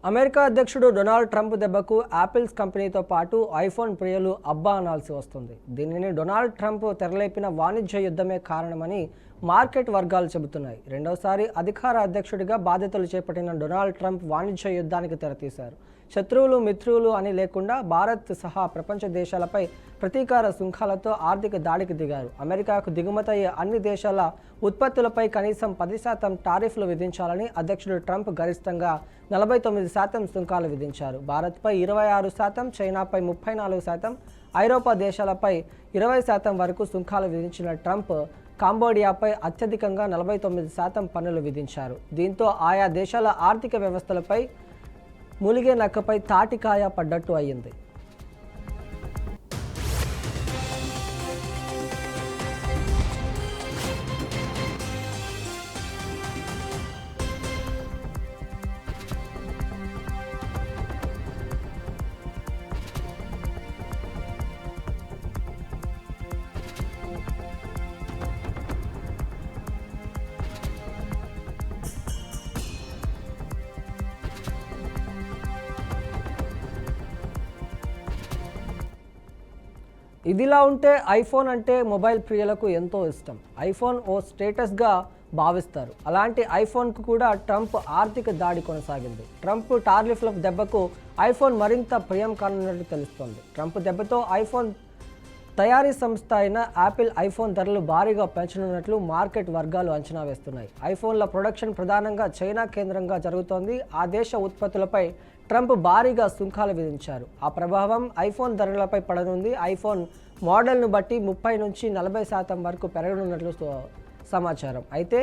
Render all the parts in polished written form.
America అధ్యక్షుడు Donald Trump దెబ్బకు apples కంపెనీతో పాటు ఐఫోన్ ప్రియులు అబ్బా అనాల్సి వస్తుంది. దీనిని డొనాల్డ్ ట్రంప్ తెరలేపిన వాణిజ్య యుద్ధమే కారణమని మార్కెట్ వర్గాలు చెబుతున్నాయి. రెండోసారి అధికార అధ్యక్షుడిగా బాధ్యతలు చేపట్టిన డొనాల్డ్ ట్రంప్ వాణిజ్య యుద్ధానికి తెరతీశారు. శత్రువులు మిత్రులు అని లేకుండా భారత్ సహా ప్రపంచ దేశాలపై ప్రతీకార సుంకాలతో ఆర్థిక దాడికి దిగారు. అమెరికాకు దిగుమతయ్యే అన్ని దేశాల ఉత్పత్తులపై కనీసం 10% టారిఫ్లు విధించాలని అధ్యక్షుడు ట్రంప్ గరిష్టంగా 49% సుంకాలు విధించారు. భారత్పై 26%, చైనాపై 34%, ఐరోపా దేశాలపై 20% వరకు సుంకాలు విధించిన ట్రంప్ కాంబోడియాపై అత్యధికంగా 49% పన్నులు విధించారు. దీంతో ఆయా దేశాల ఆర్థిక వ్యవస్థలపై మూలిగే నక్కపై తాటికాయ పడ్డట్టు అయ్యింది. ఇదిలా ఉంటే ఐఫోన్ అంటే మొబైల్ ప్రియులకు ఎంతో ఇష్టం. ఐఫోన్ ఓ స్టేటస్గా భావిస్తారు. అలాంటి ఐఫోన్కు కూడా ట్రంప్ ఆర్థిక దాడి కొనసాగింది. ట్రంప్ టారిఫ్ల దెబ్బకు ఐఫోన్ మరింత ప్రియం కానున్నట్టు తెలుస్తోంది. ట్రంప్ దెబ్బతో ఐఫోన్ తయారీ సంస్థ అయిన యాపిల్ ఐఫోన్ ధరలు భారీగా పెంచనున్నట్లు మార్కెట్ వర్గాలు అంచనా వేస్తున్నాయి. ఐఫోన్ల ప్రొడక్షన్ ప్రధానంగా చైనా కేంద్రంగా జరుగుతోంది. ఆ దేశ ఉత్పత్తులపై ట్రంప్ భారీగా సుంకాలు విధించారు. ఆ ప్రభావం ఐఫోన్ ధరలపై పడనుంది. ఐఫోన్ మోడల్ను బట్టి 30 నుంచి 40% వరకు పెరగనున్నట్లు సమాచారం. అయితే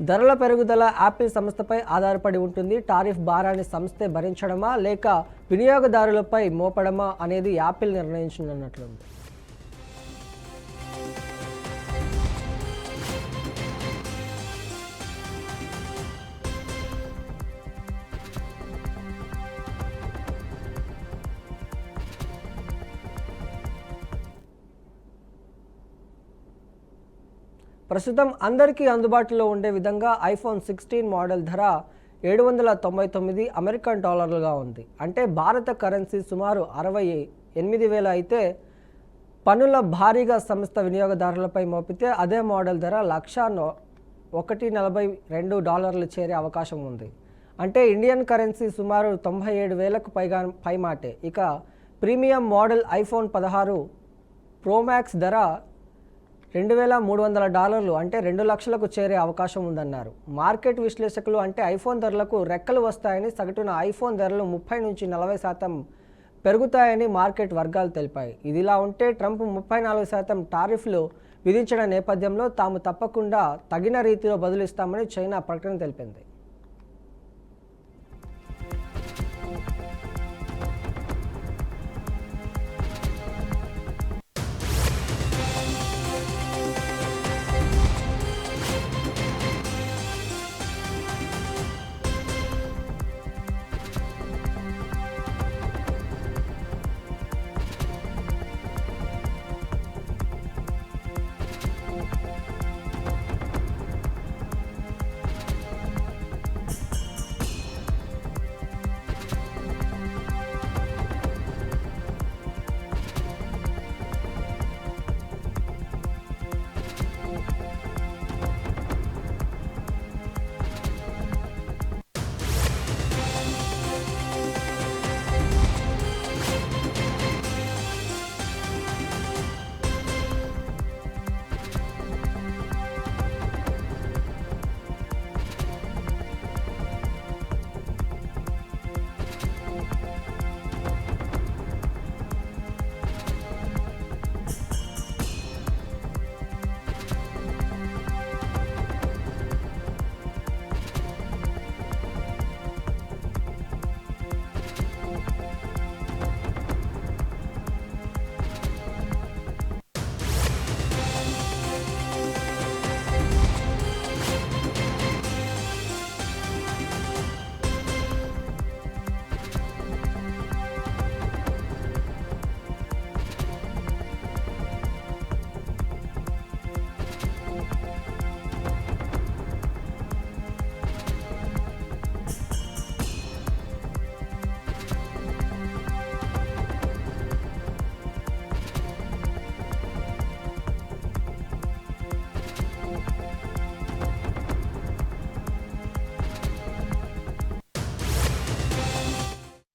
ధరల పెరుగుదల యాపిల్ సంస్థపై ఆధారపడి ఉంటుంది. టారిఫ్ భారాన్ని సంస్థే భరించడమా లేక వినియోగదారులపై మోపడమా అనేది యాపిల్ నిర్ణయించనున్నట్లుంది. ప్రస్తుతం అందరికీ అందుబాటులో ఉండే విధంగా ఐఫోన్ 16 మోడల్ ధర $799 అమెరికన్ డాలర్లుగా ఉంది. అంటే భారత కరెన్సీ సుమారు 68,000 అయితే పన్నుల భారీగా సంస్థ వినియోగదారులపై మోపితే అదే మోడల్ ధర $142 చేరే అవకాశం ఉంది. అంటే ఇండియన్ కరెన్సీ సుమారు 97,000కు పైమాటే. ఇక ప్రీమియం మోడల్ ఐఫోన్ 16 ప్రోమాక్స్ ధర $2,300 అంటే 2 లక్షలకు చేరే అవకాశం ఉందన్నారు. మార్కెట్ విశ్లేషకులు అంటే ఐఫోన్ ధరలకు రెక్కలు వస్తాయని, సగటున ఐఫోన్ ధరలు 30 నుంచి 40% పెరుగుతాయని మార్కెట్ వర్గాలు తెలిపాయి. ఇదిలా ఉంటే ట్రంప్ 34% టారిఫ్లు విధించిన నేపథ్యంలో తాము తప్పకుండా తగిన రీతిలో బదులిస్తామని చైనా ప్రకటన తెలిపింది.